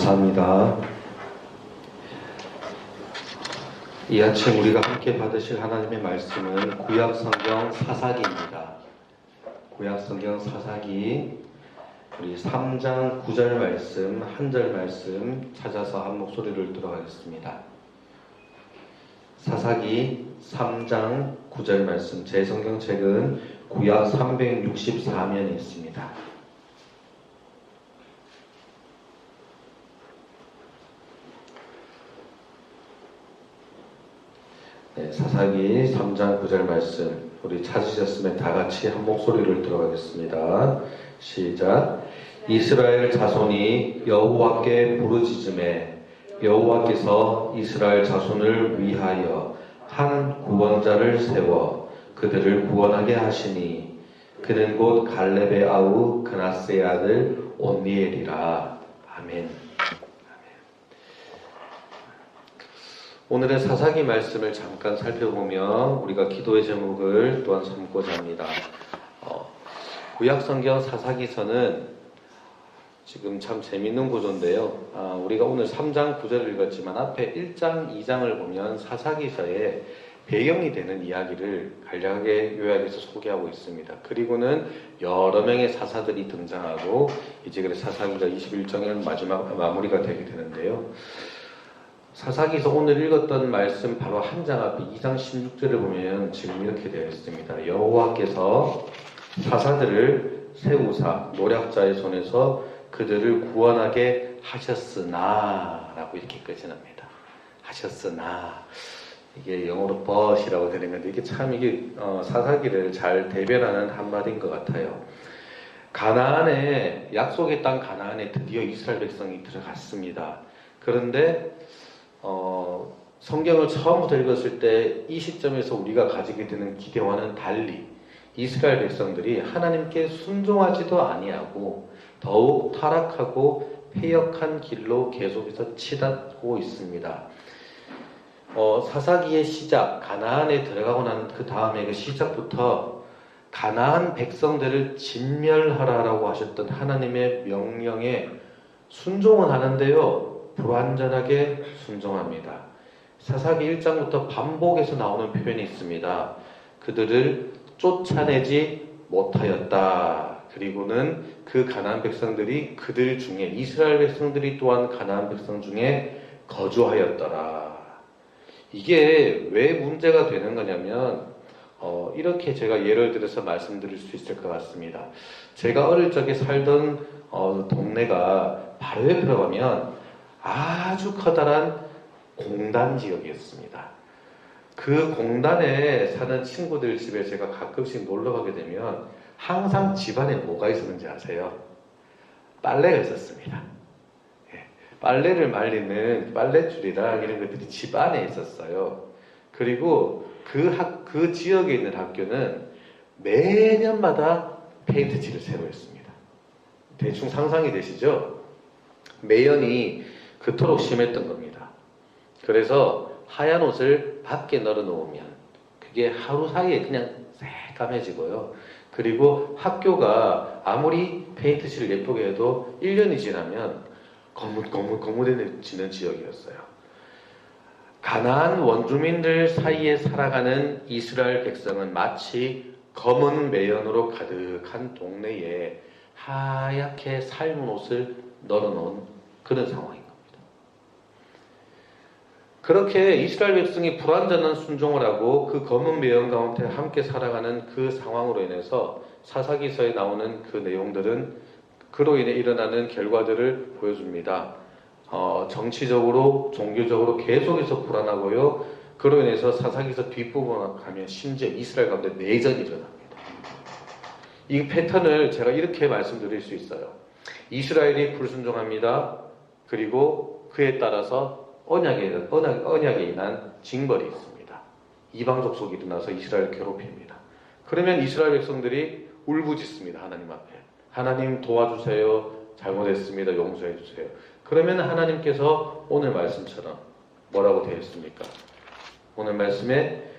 감사합니다. 이 아침 우리가 함께 받으실 하나님의 말씀은 구약성경 사사기입니다. 구약성경 사사기 우리 3장 9절 말씀, 한 절 말씀 찾아서 한 목소리를 들어가겠습니다. 사사기 3장 9절 말씀, 제 성경책은 구약 364면에 있습니다. 사사기 3장 9절 말씀 우리 찾으셨으면 다같이 한 목소리를 들어가겠습니다. 시작. 이스라엘 자손이 여호와께 부르짖음에 여호와께서 이스라엘 자손을 위하여 한 구원자를 세워 그들을 구원하게 하시니 그는 곧 갈렙의 아우 그나스의 아들 온니엘이라. 아멘. 오늘의 사사기 말씀을 잠깐 살펴보며 우리가 기도의 제목을 또한 삼고자 합니다. 구약성경 사사기서는 지금 참 재밌는 구조인데요. 우리가 오늘 3장 9절을 읽었지만 앞에 1장 2장을 보면 사사기서의 배경이 되는 이야기를 간략하게 요약해서 소개하고 있습니다. 그리고는 여러 명의 사사들이 등장하고 이제 그래서 사사기가 21장에는 마지막 마무리가 되게 되는데요. 사사기서 오늘 읽었던 말씀 바로 한 장 앞에 2장 16절을 보면 지금 이렇게 되어 있습니다. 여호와께서 사사들을 세우사 노략자의 손에서 그들을 구원하게 하셨으나 라고 이렇게 끝이 납니다. 하셨으나 이게 영어로 but이라고 되는 건데 이게 참 이게 사사기를 잘 대변하는 한마디인 것 같아요. 가나안에 약속의 땅 가나안에 드디어 이스라엘 백성이 들어갔습니다. 그런데 성경을 처음부터 읽었을 때 이 시점에서 우리가 가지게 되는 기대와는 달리 이스라엘 백성들이 하나님께 순종하지도 아니하고 더욱 타락하고 패역한 길로 계속해서 치닫고 있습니다. 사사기의 시작, 가나안에 들어가고 난 그 다음에 그 시작부터 가나안 백성들을 진멸하라라고 하셨던 하나님의 명령에 순종은 하는데요, 불완전하게 순종합니다. 사사기 1장부터 반복해서 나오는 표현이 있습니다. 그들을 쫓아내지 못하였다. 그리고는 그 가나안 백성들이 그들 중에 이스라엘 백성들이 또한 가나안 백성 중에 거주하였더라. 이게 왜 문제가 되는 거냐면 이렇게 제가 예를 들어서 말씀드릴 수 있을 것 같습니다. 제가 어릴 적에 살던 동네가 바로 옆에 가면 아주 커다란 공단 지역이었습니다. 그 공단에 사는 친구들 집에 제가 가끔씩 놀러 가게 되면 항상 집안에 뭐가 있었는지 아세요? 빨래가 있었습니다. 빨래를 말리는 빨랫줄이랑 이런 것들이 집 안에 있었어요. 그리고 그 지역에 있는 학교는 매년마다 페인트 칠을 새로 했습니다. 대충 상상이 되시죠? 매연이 그토록 심했던 겁니다. 그래서 하얀 옷을 밖에 널어 놓으면 그게 하루 사이에 그냥 새까매지고요. 그리고 학교가 아무리 페인트 칠을 예쁘게 해도 1년이 지나면 거무해지는 지역이었어요. 가나안 원주민들 사이에 살아가는 이스라엘 백성은 마치 검은 매연으로 가득한 동네에 하얗게 삶은 옷을 널어놓은 그런 상황인 겁니다. 그렇게 이스라엘 백성이 불완전한 순종을 하고 그 검은 매연 가운데 함께 살아가는 그 상황으로 인해서 사사기서에 나오는 그 내용들은 그로 인해 일어나는 결과들을 보여줍니다. 정치적으로, 종교적으로 계속해서 불안하고요. 그로 인해서 사사기서 뒷부분에 가면 심지어 이스라엘 가운데 내전이 일어납니다. 이 패턴을 제가 이렇게 말씀드릴 수 있어요. 이스라엘이 불순종합니다. 그리고 그에 따라서 언약에 인한 징벌이 있습니다. 이방 족속이 일어나서 이스라엘을 괴롭힙니다. 그러면 이스라엘 백성들이 울부짖습니다. 하나님 앞에. 하나님 도와주세요. 잘못했습니다. 용서해 주세요. 그러면 하나님께서 오늘 말씀처럼 뭐라고 되어 있습니까? 오늘 말씀에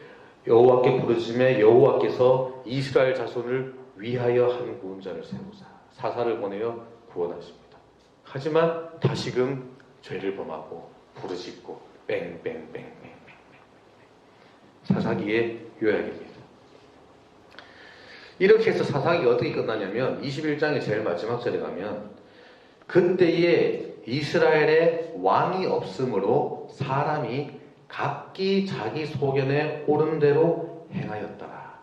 여호와께 부르짖음에 여호와께서 이스라엘 자손을 위하여 한 구원자를 세우사 사사를 보내어 구원하십니다. 하지만 다시금 죄를 범하고 부르짖고 뺑뺑뺑뺑뺑. 사사기의 요약입니다. 이렇게 해서 사사기가 어떻게 끝나냐면 21장의 제일 마지막 절에 가면 그때에 이스라엘에 왕이 없으므로 사람이 각기 자기 소견에 옳은 대로 행하였더라.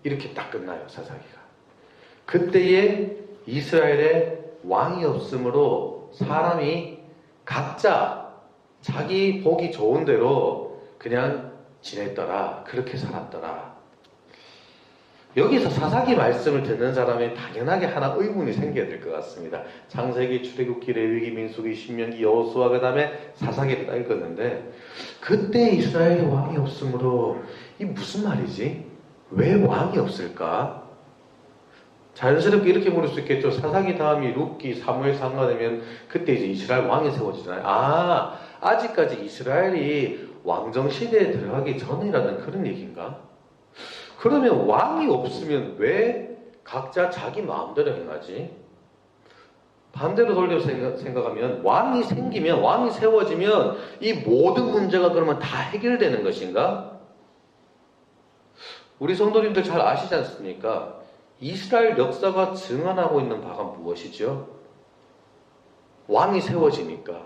이렇게 딱 끝나요, 사사기가. 그때에 이스라엘에 왕이 없으므로 사람이 각자 자기 보기 좋은 대로 그냥 지냈더라. 그렇게 살았더라. 여기서 사사기 말씀을 듣는 사람이 당연하게 하나 의문이 생겨야 될 것 같습니다. 창세기, 출애굽기, 레위기, 민수기, 신명기, 여호수아 그 다음에 사사기를 다 읽었는데 그때 이스라엘에 왕이 없으므로 이 무슨 말이지? 왜 왕이 없을까? 자연스럽게 이렇게 물을 수 있겠죠. 사사기 다음이 룻기, 사무엘 상가 되면 그때 이제 이스라엘 왕이 세워지잖아요. 아직까지 이스라엘이 왕정 시대에 들어가기 전이라는 그런 얘기인가? 그러면 왕이 없으면 왜 각자 자기 마음대로 행하지? 반대로 돌려서 생각하면 왕이 생기면, 왕이 세워지면 이 모든 문제가 그러면 다 해결되는 것인가? 우리 성도님들 잘 아시지 않습니까? 이스라엘 역사가 증언하고 있는 바가 무엇이죠? 왕이 세워지니까,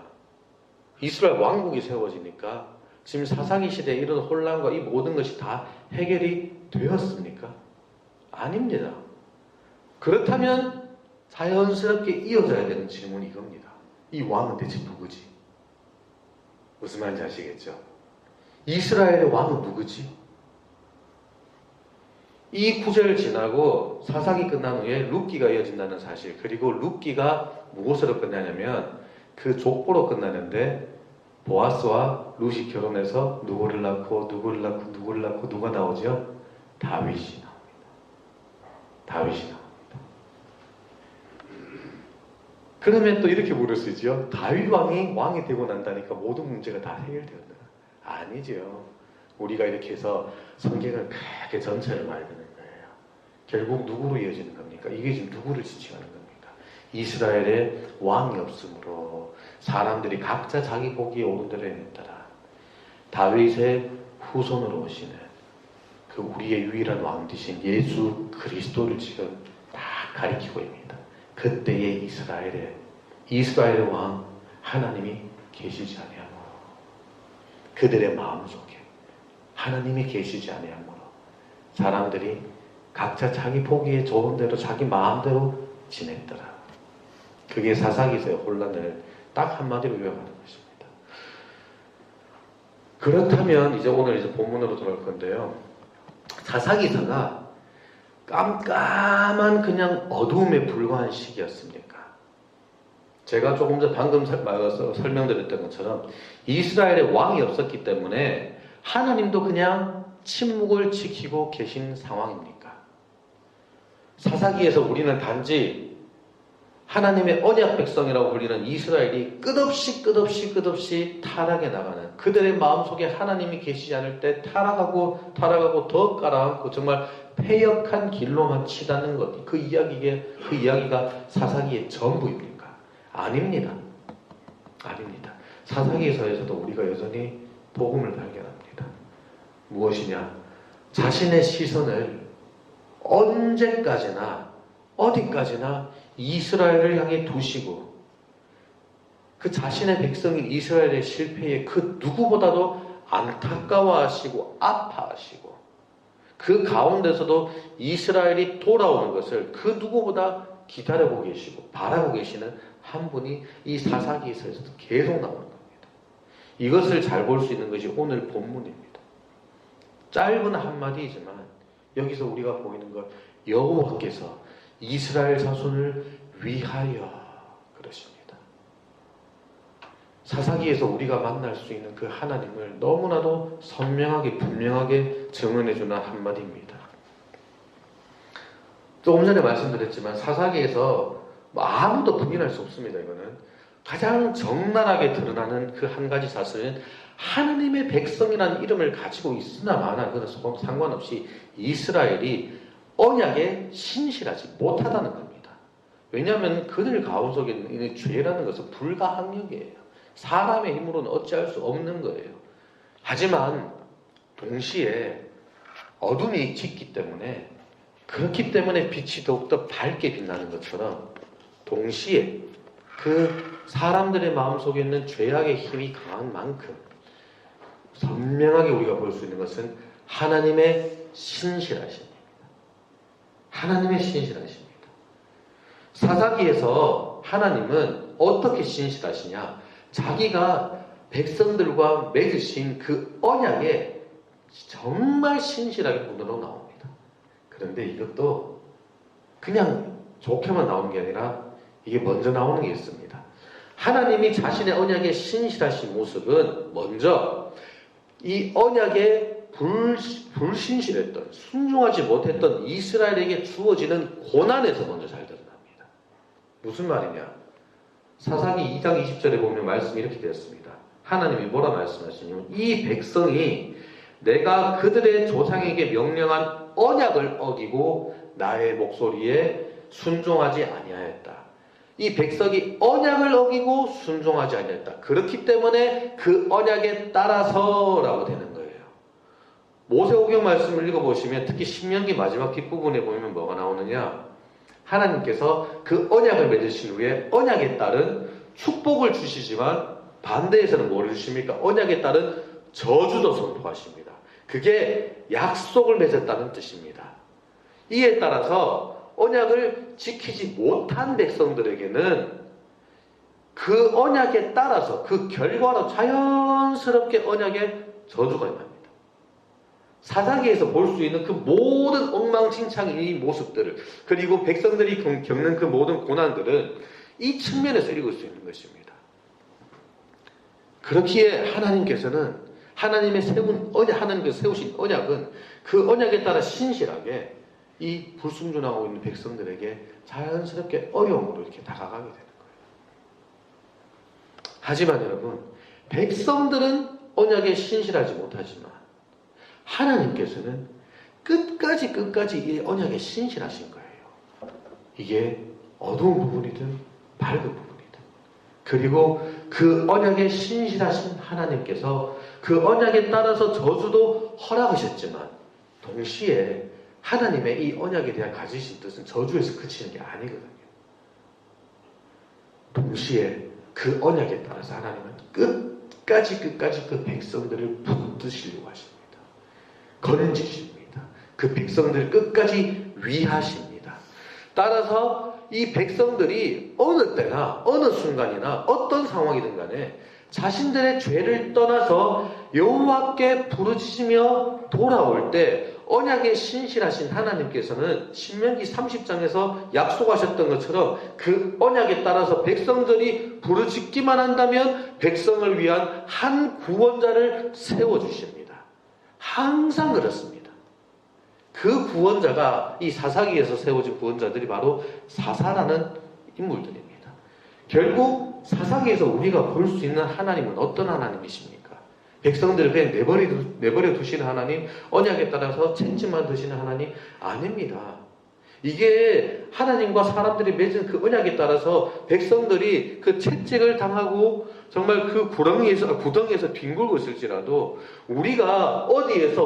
이스라엘 왕국이 세워지니까 지금 사사기 시대에 이런 혼란과 이 모든 것이 다 해결이 되었습니까? 아닙니다. 그렇다면 자연스럽게 이어져야 되는 질문이 이겁니다. 이 왕은 대체 누구지? 무슨 말인지 아시겠죠? 이스라엘의 왕은 누구지? 이 구절을 지나고 사사기 끝난 후에 룻기가 이어진다는 사실, 그리고 룻기가 무엇으로 끝나냐면 그 족보로 끝나는데 보아스와 룻이 결혼해서 누구를 낳고 누가 나오죠? 다윗이 나옵니다. 다윗이 나옵니다. 그러면 또 이렇게 물을 수 있죠. 다윗 왕이 되고 난다니까 모든 문제가 다 해결되었나? 아니죠. 우리가 이렇게 해서 성경을 크게 전체를 말하는 거예요. 결국 누구로 이어지는 겁니까? 이게 지금 누구를 지칭하는 겁니까? 이스라엘에 왕이 없으므로 사람들이 각자 자기 보기에 옳은 대로 행했더라. 다윗의 후손으로 오시는 그 우리의 유일한 왕 되신 예수 그리스도를 지금 다 가리키고 있습니다. 그때의 이스라엘의 왕 하나님이 계시지 아니하므로 그들의 마음속에 하나님이 계시지 아니하므로 사람들이 각자 자기 보기에 좋은 대로 자기 마음대로 지냈더라. 그게 사사기서의 혼란을 딱 한마디로 요약하는 것입니다. 그렇다면 오늘 본문으로 돌아올 건데요. 사사기서가 깜깜한 그냥 어두움에 불과한 시기였습니까? 제가 조금 전 방금 설명드렸던 것처럼 이스라엘에 왕이 없었기 때문에 하나님도 그냥 침묵을 지키고 계신 상황입니까? 사사기에서 우리는 단지 하나님의 언약 백성이라고 불리는 이스라엘이 끝없이 타락해 나가는, 그들의 마음속에 하나님이 계시지 않을 때 타락하고 더 깔아앉고 정말 패역한 길로만 치닫는 것, 그 이야기가 사사기의 전부입니까? 아닙니다. 사사기에서도 우리가 여전히 복음을 발견합니다. 무엇이냐? 자신의 시선을 언제까지나 어디까지나 이스라엘을 향해 두시고 그 자신의 백성인 이스라엘의 실패에 그 누구보다도 안타까워하시고 아파하시고 그 가운데서도 이스라엘이 돌아오는 것을 그 누구보다 기다려보고 계시고 바라고 계시는 한 분이 이 사사기에서도 계속 나오는 겁니다. 이것을 잘 볼 수 있는 것이 오늘 본문입니다. 짧은 한마디이지만 여기서 우리가 보이는 것, 여호와께서 이스라엘 자손을 위하여 그러십니다. 사사기에서 우리가 만날 수 있는 그 하나님을 너무나도 선명하게 분명하게 증언해주는 한마디입니다. 조금 전에 말씀드렸지만 사사기에서 아무도 부인할 수 없습니다. 이거는 가장 적나라하게 드러나는 그 한 가지 사실은 하나님의 백성이라는 이름을 가지고 있으나 마나 그것은 상관없이 이스라엘이 언약에 신실하지 못하다는 겁니다. 왜냐하면 그들 가운속에 있는 이 죄라는 것은 불가항력이에요. 사람의 힘으로는 어찌할 수 없는 거예요. 하지만 동시에 어둠이 짙기 때문에, 그렇기 때문에 빛이 더욱더 밝게 빛나는 것처럼 동시에 그 사람들의 마음속에 있는 죄악의 힘이 강한 만큼 선명하게 우리가 볼 수 있는 것은 하나님의 신실하심입니다. 하나님의 신실하심입니다. 사사기에서 하나님은 어떻게 신실하시냐? 자기가 백성들과 맺으신 그 언약에 정말 신실하게 문으로 나옵니다. 그런데 이것도 그냥 좋게만 나오는 게 아니라 이게 먼저 나오는 게 있습니다. 하나님이 자신의 언약에 신실하신 모습은 먼저 이 언약에 불신실했던, 순종하지 못했던 이스라엘에게 주어지는 고난에서 먼저 잘 드러납니다. 무슨 말이냐? 사사기 2장 20절에 보면 말씀이 이렇게 되었습니다. 하나님이 뭐라 말씀하시냐면, 이 백성이 내가 그들의 조상에게 명령한 언약을 어기고 나의 목소리에 순종하지 아니하였다. 이 백성이 언약을 어기고 순종하지 아니하였다. 그렇기 때문에 그 언약에 따라서라고 되는 거예요. 모세오경 말씀을 읽어보시면 특히 신명기 마지막 뒷부분에 보면 뭐가 나오느냐? 하나님께서 그 언약을 맺으신 후에 언약에 따른 축복을 주시지만 반대에서는 뭘 주십니까? 언약에 따른 저주도 선포하십니다. 그게 약속을 맺었다는 뜻입니다. 이에 따라서 언약을 지키지 못한 백성들에게는 그 언약에 따라서 그 결과로 자연스럽게 언약에 저주가 임합니다. 사사기에서 볼 수 있는 그 모든 엉망진창의 이 모습들을, 그리고 백성들이 겪는 그 모든 고난들은 이 측면에서 읽을 수 있는 것입니다. 그렇기에 하나님께서는 하나님께서 세우신 언약은 그 언약에 따라 신실하게 이 불순종하고 있는 백성들에게 자연스럽게 어려움으로 이렇게 다가가게 되는 거예요. 하지만 여러분, 백성들은 언약에 신실하지 못하지만 하나님께서는 끝까지 이 언약에 신실하신 거예요. 이게 어두운 부분이든 밝은 부분이든. 그리고 그 언약에 신실하신 하나님께서 그 언약에 따라서 저주도 허락하셨지만 동시에 하나님의 이 언약에 대한 가지신 뜻은 저주에서 그치는 게 아니거든요. 동시에 그 언약에 따라서 하나님은 끝까지 그 백성들을 붙드시려고 하십니다. 건지십니다. 그 백성들을 끝까지 위하십니다. 따라서 이 백성들이 어느 때나 어느 순간이나 어떤 상황이든 간에 자신들의 죄를 떠나서 여호와께 부르짖으며 돌아올 때 언약에 신실하신 하나님께서는 신명기 30장에서 약속하셨던 것처럼 그 언약에 따라서 백성들이 부르짖기만 한다면 백성을 위한 한 구원자를 세워주십니다. 항상 그렇습니다. 그 구원자가 이 사사기에서 세워진 구원자들이 바로 사사라는 인물들입니다. 결국 사사기에서 우리가 볼 수 있는 하나님은 어떤 하나님이십니까? 백성들을 그냥 내버려 두시는 하나님, 언약에 따라서 채찍만 드시는 하나님 아닙니다. 이게 하나님과 사람들이 맺은 그 언약에 따라서 백성들이 그 채찍을 당하고 정말 그 구덩이에서 뒹굴고 있을지라도 우리가 어디에서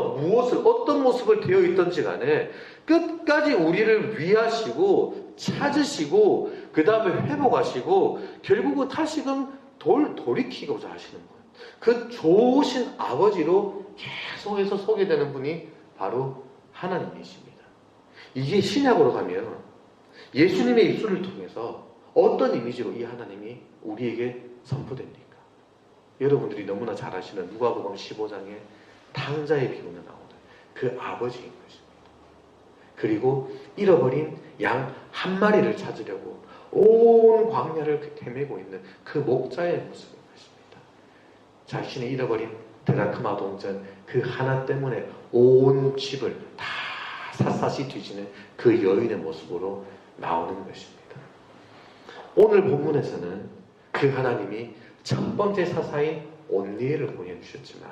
어떤 모습을 되어 있던지 간에 끝까지 우리를 위하시고 찾으시고 그 다음에 회복하시고 결국은 다시금 돌이키고자 하시는 거예요. 그 좋으신 아버지로 계속해서 소개되는 분이 바로 하나님이십니다. 이게 신약으로 가면 예수님의 입술을 통해서 어떤 이미지로 이 하나님이 우리에게 선포됩니까? 여러분들이 너무나 잘 아시는 누가복음 15장에 탕자의 비유가 나오는 그 아버지인 것입니다. 그리고 잃어버린 양 한 마리를 찾으려고 온 광야를 헤매고 있는 그 목자의 모습인 것입니다. 자신의 잃어버린 드라크마 동전 그 하나 때문에 온 집을 다 샅샅이 뒤지는 그 여인의 모습으로 나오는 것입니다. 오늘 본문에서는 그 하나님이 첫 번째 사사인 온니엘을 보내주셨지만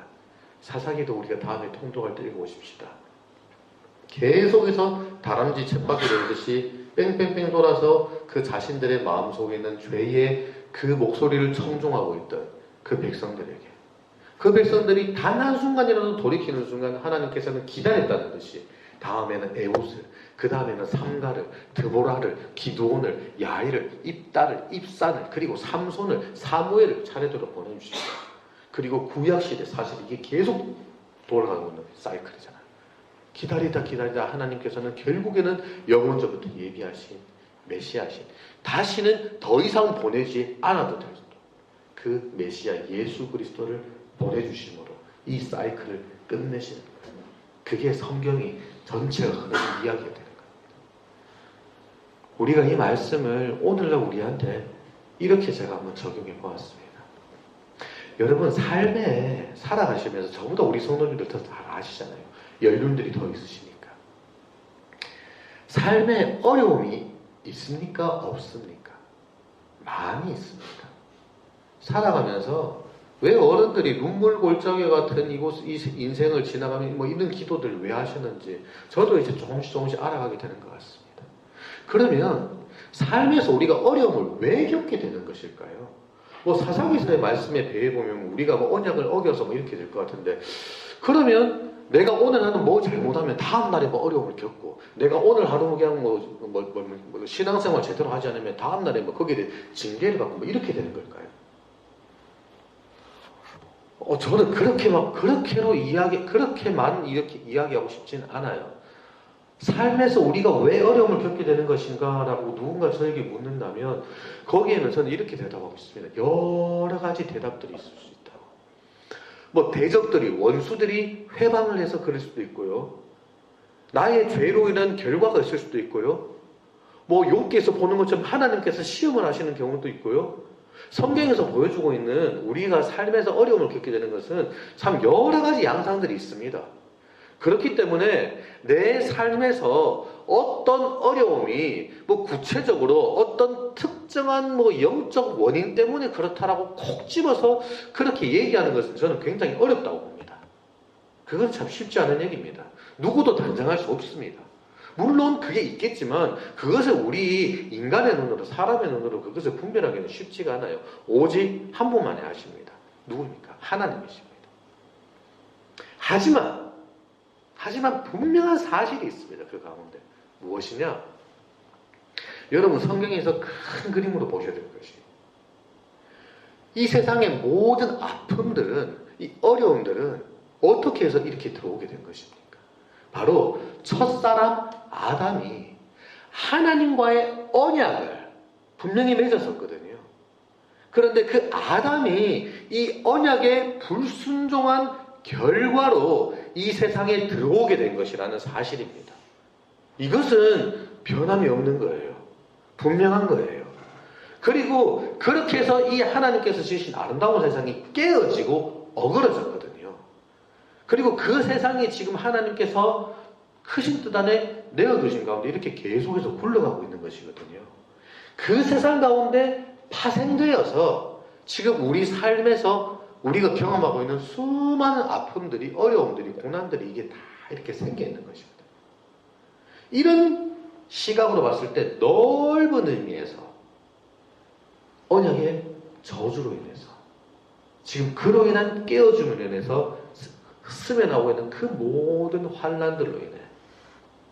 사사기도 우리가 다음에 통독할 때 읽어보십시다. 계속해서 다람쥐 쳇바퀴를 읽듯이 뺑뺑뺑돌아서 그 자신들의 마음속에 있는 죄의 그 목소리를 청종하고 있던 그 백성들에게, 그 백성들이 단 한순간이라도 돌이키는 순간 하나님께서는 기다렸다는 듯이 다음에는 에웃을, 그 다음에는 삼가를, 드보라를, 기드온을, 야일을, 입달을, 입산을, 그리고 삼손을, 사무엘을 차례대로 보내주십니다. 그리고 구약시대, 사실 이게 계속 돌아가고 있는 사이클이잖아요. 기다리다 하나님께서는 결국에는 영원전부터 예비하신 메시아신, 다시는 더 이상 보내지 않아도 될 정도 그 메시아 예수 그리스도를 보내주심으로 이 사이클을 끝내시는 거예요. 그게 성경이 전체가 흐르는 이야기가 되는 겁니다. 우리가 이 말씀을 오늘날 우리한테 이렇게 제가 한번 적용해 보았습니다. 여러분, 삶에 살아가시면서 저보다 우리 성도님들 더 잘 아시잖아요. 연륜들이 더 있으시니까. 삶에 어려움이 있습니까? 없습니까? 많이 있습니다. 살아가면서 왜 어른들이 눈물골짜기 같은 이 인생을 지나가면 뭐 이런 기도들을 왜 하시는지 저도 이제 조금씩 알아가게 되는 것 같습니다. 그러면 삶에서 우리가 어려움을 왜 겪게 되는 것일까요? 뭐 사사기서의 말씀에 배해 보면 우리가 뭐 언약을 어겨서 뭐 이렇게 될 것 같은데, 그러면 내가 오늘 하는 뭐 잘못하면 다음 날에 뭐 어려움을 겪고, 내가 오늘 하루 그냥 뭐 신앙생활 제대로 하지 않으면 다음 날에 뭐 거기에 대해 징계를 받고 뭐 이렇게 되는 걸까요? 저는 그렇게만 이렇게 이야기하고 싶진 않아요. 삶에서 우리가 왜 어려움을 겪게 되는 것인가라고 누군가 저에게 묻는다면 거기에는 저는 이렇게 대답하고 있습니다. 여러 가지 대답들이 있을 수 있다고. 뭐 대적들이, 원수들이 회방을 해서 그럴 수도 있고요. 나의 죄로 인한 결과가 있을 수도 있고요. 뭐 욥기에서 보는 것처럼 하나님께서 시험을 하시는 경우도 있고요. 성경에서 보여주고 있는 우리가 삶에서 어려움을 겪게 되는 것은 참 여러 가지 양상들이 있습니다. 그렇기 때문에 내 삶에서 어떤 어려움이 뭐 구체적으로 어떤 특정한 뭐 영적 원인 때문에 그렇다라고 콕 집어서 그렇게 얘기하는 것은 저는 굉장히 어렵다고 봅니다. 그건 참 쉽지 않은 얘기입니다. 누구도 단정할 수 없습니다. 물론 그게 있겠지만 그것을 우리 인간의 눈으로, 사람의 눈으로 그것을 분별하기는 쉽지가 않아요. 오직 한 분만이 아십니다. 누구입니까? 하나님이십니다. 하지만 분명한 사실이 있습니다. 그 가운데. 무엇이냐? 여러분, 성경에서 큰 그림으로 보셔야 될 것이, 이 세상의 모든 아픔들은, 이 어려움들은 어떻게 해서 이렇게 들어오게 된 것입니까? 바로 첫사람 아담이 하나님과의 언약을 분명히 맺었었거든요. 그런데 그 아담이 이 언약에 불순종한 결과로 이 세상에 들어오게 된 것이라는 사실입니다. 이것은 변함이 없는 거예요. 분명한 거예요. 그리고 그렇게 해서 이 하나님께서 지으신 아름다운 세상이 깨어지고 어그러졌거든요. 그리고 그 세상이 지금 하나님께서 크신 뜻 안에 내어두신 가운데 이렇게 계속해서 굴러가고 있는 것이거든요. 그 세상 가운데 파생되어서 지금 우리 삶에서 우리가 경험하고 있는 수많은 아픔들이, 어려움들이, 고난들이 이게 다 이렇게 생겨 있는 것입니다. 이런 시각으로 봤을 때 넓은 의미에서 언약의 저주로 인해서, 지금 그로 인한 깨어짐으로 인해서 스며나오고 있는 그 모든 환난들로 인해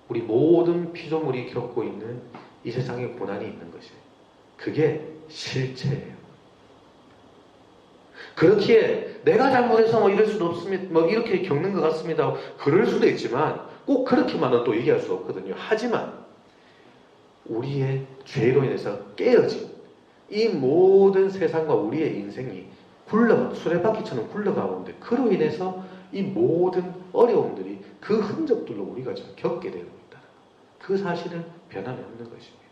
우리 모든 피조물이 겪고 있는 이 세상에 고난이 있는 것이, 그게 실체예요. 그렇기에 내가 잘못해서 뭐 이럴 수도 없습니다, 뭐 이렇게 겪는 것 같습니다, 그럴 수도 있지만 꼭 그렇게만은 또 얘기할 수 없거든요. 하지만 우리의 죄로 인해서 깨어진 이 모든 세상과 우리의 인생이 수레바퀴처럼 굴러가는데, 그로 인해서 이 모든 어려움들이 그 흔적들로 우리가 지금 겪게 되고 있다. 그 사실은 변함이 없는 것입니다.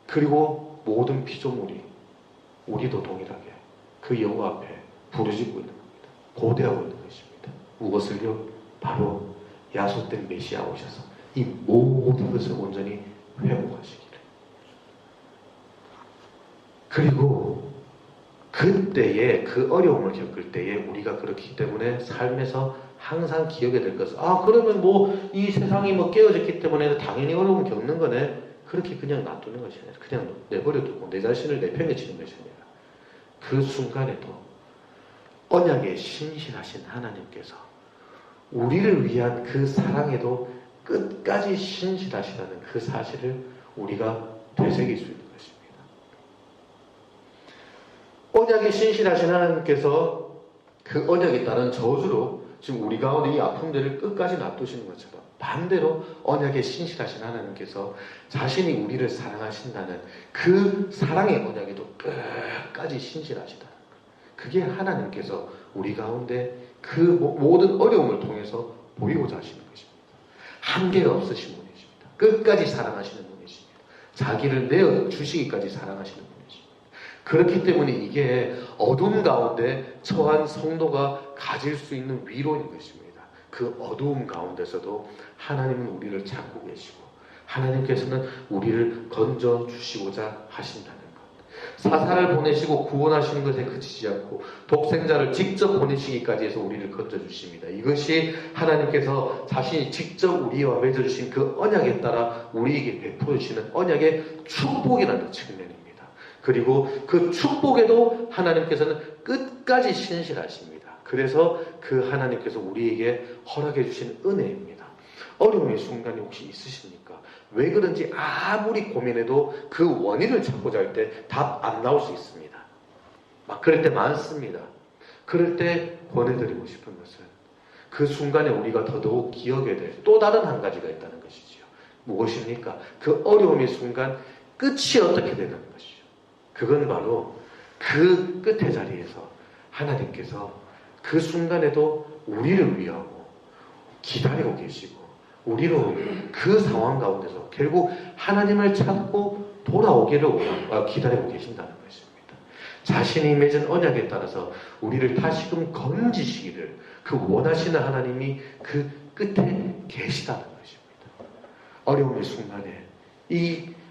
그리고 모든 피조물이, 우리도 동일하게 그 여호와 앞에 부르짖고 있는 겁니다. 고대하고 있는 것입니다. 무엇을요? 바로 야속된 메시아 오셔서 이 모든 것을 온전히 회복하시기를. 그리고 그 그때에 그 어려움을 겪을 때에 우리가 그렇기 때문에 삶에서 항상 기억해야 될 것은 그러면 뭐 이 세상이 뭐 깨어졌기 때문에 당연히 어려움을 겪는 거네. 그렇게 그냥 놔두는 것이 아니라 그냥 내버려두고 내 자신을 내팽개치는 것이 아니라 그 순간에도 언약에 신실하신 하나님께서 우리를 위한 그 사랑에도 끝까지 신실하시다는 그 사실을 우리가 되새길 수 있는 것입니다. 언약에 신실하신 하나님께서 그 언약에 따른 저주로 지금 우리 가운데 이 아픔들을 끝까지 놔두시는 것처럼 반대로 언약에 신실하신 하나님께서 자신이 우리를 사랑하신다는 그 사랑의 언약에도 끝까지 신실하시다는 것. 그게 하나님께서 우리 가운데 그 모든 어려움을 통해서 보이고자 하시는 것입니다. 한계가 없으신 분이십니다. 끝까지 사랑하시는 분이십니다. 자기를 내어주시기까지 사랑하시는 분이십니다. 그렇기 때문에 이게 어둠 가운데 처한 성도가 가질 수 있는 위로인 것입니다. 그 어두움 가운데서도 하나님은 우리를 찾고 계시고 하나님께서는 우리를 건져주시고자 하신다는 것. 사사를 보내시고 구원하시는 것에 그치지 않고 독생자를 직접 보내시기까지 해서 우리를 건져주십니다. 이것이 하나님께서 자신이 직접 우리와 맺어주신 그 언약에 따라 우리에게 베풀어 주시는 언약의 축복이라는 측면입니다. 그리고 그 축복에도 하나님께서는 끝까지 신실하십니다. 그래서 그 하나님께서 우리에게 허락해 주신 은혜입니다. 어려움의 순간이 혹시 있으십니까? 왜 그런지 아무리 고민해도 그 원인을 찾고자 할 때 답 안 나올 수 있습니다. 막 그럴 때 많습니다. 그럴 때 권해드리고 싶은 것은 그 순간에 우리가 더더욱 기억해야 될 또 다른 한 가지가 있다는 것이지요. 무엇입니까? 그 어려움의 순간 끝이 어떻게 되는 것이죠. 그건 바로 그 끝의 자리에서 하나님께서 그 순간에도 우리를 위하고 기다리고 계시고 우리를 그 상황 가운데서 결국 하나님을 찾고 돌아오기를 기다리고 계신다는 것입니다. 자신이 맺은 언약에 따라서 우리를 다시금 건지시기를 그 원하시는 하나님이 그 끝에 계시다는 것입니다. 어려움의 순간에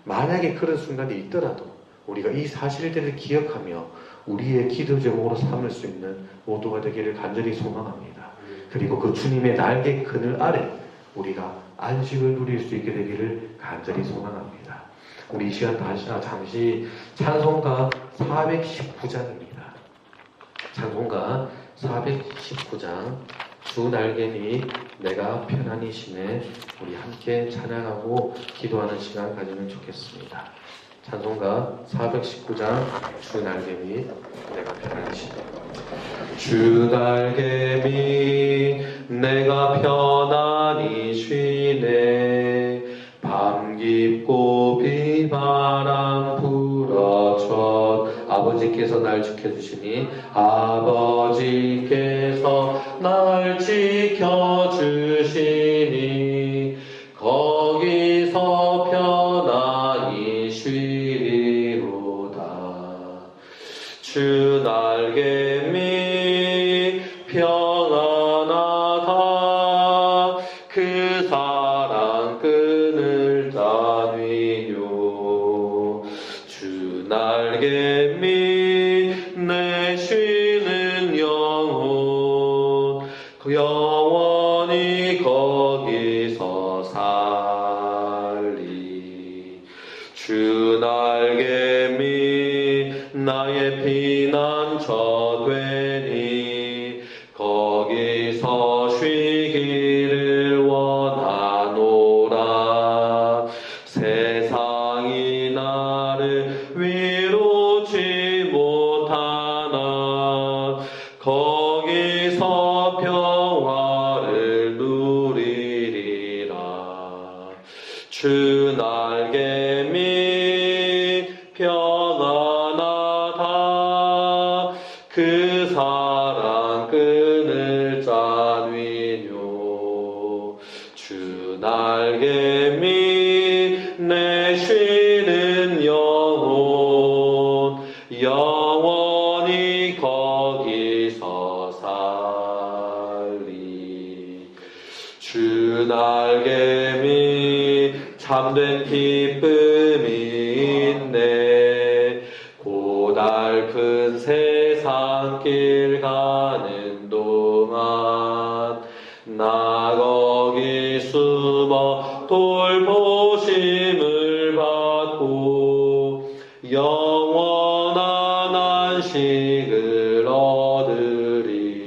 만약에 그런 순간이 있더라도 우리가 이 사실들을 기억하며 우리의 기도 제목으로 삼을 수 있는 모두가 되기를 간절히 소망합니다. 그리고 그 주님의 날개 그늘 아래 우리가 안식을 누릴 수 있게 되기를 간절히 소망합니다. 우리 이 시간 잠시 찬송가 419장입니다. 찬송가 419장 주 날개니 내가 편안히 쉬네 우리 함께 찬양하고 기도하는 시간 가지면 좋겠습니다. 찬송가 419장 주 날개미 내가 편안히 쉬네 주 날개미 내가 편안히 쉬네 밤 깊고 비바람 불어쳐 아버지께서 날 지켜주시니 아버지께서 날 지켜주시니 거기서 편안히 쉬리로다 주 날개미 평안하다 그 사랑 끈을 짜니요 주 날개미 내 쉬는 영혼 영원히 거기서 살리 주 날개미 나의 피난처 되니 거기서 쉬기를 원하노라 세상이 나를 위로치 못하나 거기서 평화를 누리리라 주 날개미 평안하다 그 사랑 끈을 짜니요 주 날개미 내 쉬는 영혼 영원히 거기서 살리 주 날개미 참된 기쁨이 있네 곧 넓은 세상길 가는 동안 나 거기 숨어 돌보심을 받고 영원한 안식을